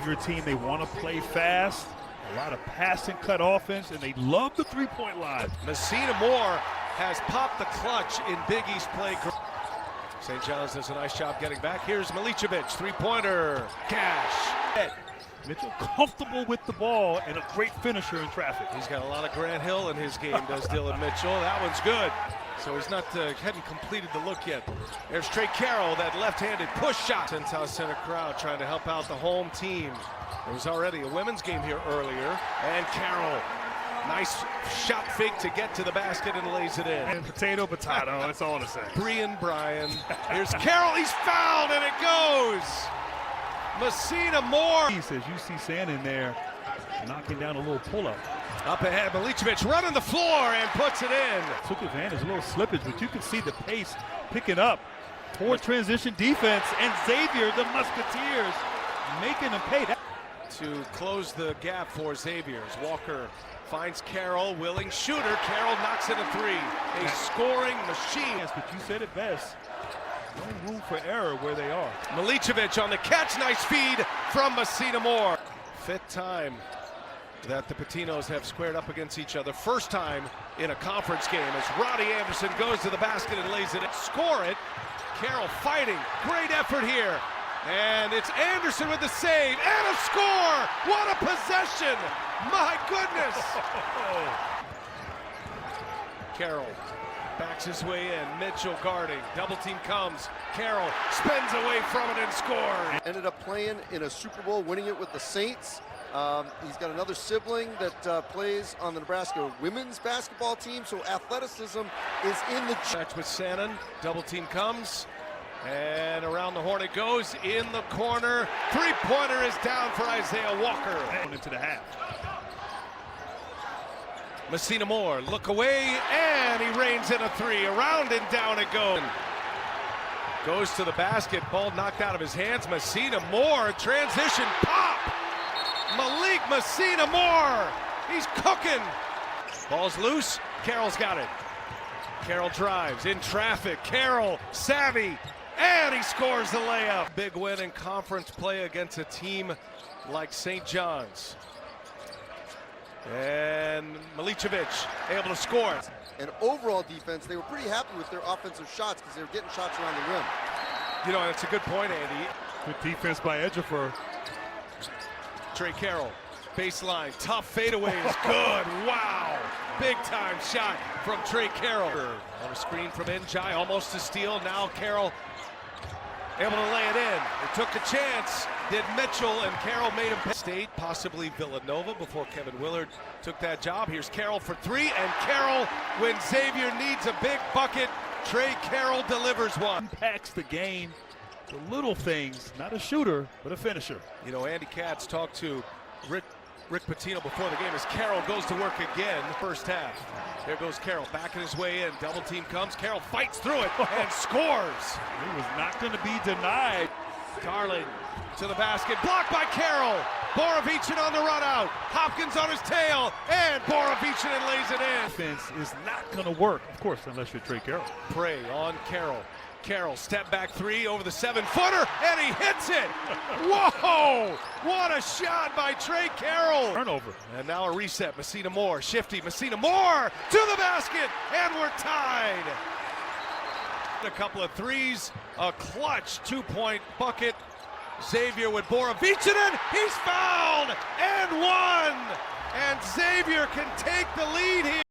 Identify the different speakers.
Speaker 1: Your team, they want to play fast, a lot of pass and cut offense, and they love the three-point line.
Speaker 2: Messina-Moore has popped the clutch in Big East play. St. John's does a nice job getting back. Here's Milicevic, three-pointer, cash.
Speaker 1: Mitchell comfortable with the ball and a great finisher in traffic.
Speaker 2: He's got a lot of Grant Hill in his game, does Dylan Mitchell. That one's good. So he's not hadn't completed the look yet. There's Tre Carroll, that left-handed push shot. Cintas Center crowd trying to help out the home team. There was already a women's game here earlier. And Carroll, nice shot fake to get to the basket and lays it in.
Speaker 1: And potato, that's all to say.
Speaker 2: Bryan. Here's Carroll, he's fouled and it goes. Messina-Moore.
Speaker 1: He says you see Sand in there knocking down a little pull-up.
Speaker 2: Up ahead, Milicevic running the floor and puts it in.
Speaker 1: Took advantage, a little slippage, but you can see the pace picking up toward transition defense, and Xavier, the Musketeers, making them pay.
Speaker 2: To close the gap for Xavier, Walker finds Carroll, willing shooter. Carroll knocks in a three. A scoring machine.
Speaker 1: Yes, but you said it best. No room for error where they are.
Speaker 2: Milicevic on the catch, nice feed from Messina-Moore. Fifth time that the Patinos have squared up against each other. First time in a conference game as Roddy Anderson goes to the basket and lays it in. Score it. Carroll fighting. Great effort here. And it's Anderson with the save and a score. What a possession. My goodness. Carroll backs his way in. Mitchell guarding. Double team comes. Carroll spins away from it and scores.
Speaker 3: Ended up playing in a Super Bowl, winning it with the Saints. He's got another sibling that plays on the Nebraska women's basketball team, so athleticism is in the...
Speaker 2: Match with Sannon, double team comes, and around the horn it goes, in the corner. Three-pointer is down for Isaiah Walker.
Speaker 1: And into the half.
Speaker 2: Messina-Moore, look away, and he rains in a three. Around and down it goes. Goes to the basket, ball knocked out of his hands. Messina-Moore, transition, pop! Malik Messina-Moore, he's cooking. Ball's loose, Carroll's got it. Carroll drives, in traffic, Carroll, savvy, and he scores the layup. Big win in conference play against a team like St. John's. And Milicevic able to score.
Speaker 3: And overall defense, they were pretty happy with their offensive shots because they were getting shots around the rim.
Speaker 2: You know, that's a good point, Andy.
Speaker 1: Good defense by Ejiofor.
Speaker 2: Tre Carroll, baseline, tough fadeaway is good. Wow, big time shot from Tre Carroll. On a screen from Njai, almost a steal. Now Carroll able to lay it in. They took a chance. Did Mitchell, and Carroll made him pay. State, possibly Villanova, before Kevin Willard took that job. Here's Carroll for three, and Carroll, when Xavier needs a big bucket, Tre Carroll delivers one.
Speaker 1: Impacts the game. The little things, not a shooter, but a finisher.
Speaker 2: You know, Andy Katz talked to Rick Pitino before the game as Carroll goes to work again the first half. There goes Carroll, backing his way in. Double team comes. Carroll fights through it and scores.
Speaker 1: He was not going to be denied.
Speaker 2: Garland to the basket, blocked by Carroll. Borovicin on the run out. Hopkins on his tail, and Borovicin lays it in.
Speaker 1: Defense is not going to work, of course, unless you're Tre Carroll.
Speaker 2: Prey on Carroll. Carroll, step back three over the 7-footer, and he hits it. Whoa! What a shot by Tre Carroll.
Speaker 1: Turnover.
Speaker 2: And now a reset. Messina-Moore, shifty. Messina-Moore to the basket, and we're tied. A couple of threes, a clutch two-point bucket. Xavier with Borovicin, he's fouled and one. And Xavier can take the lead here.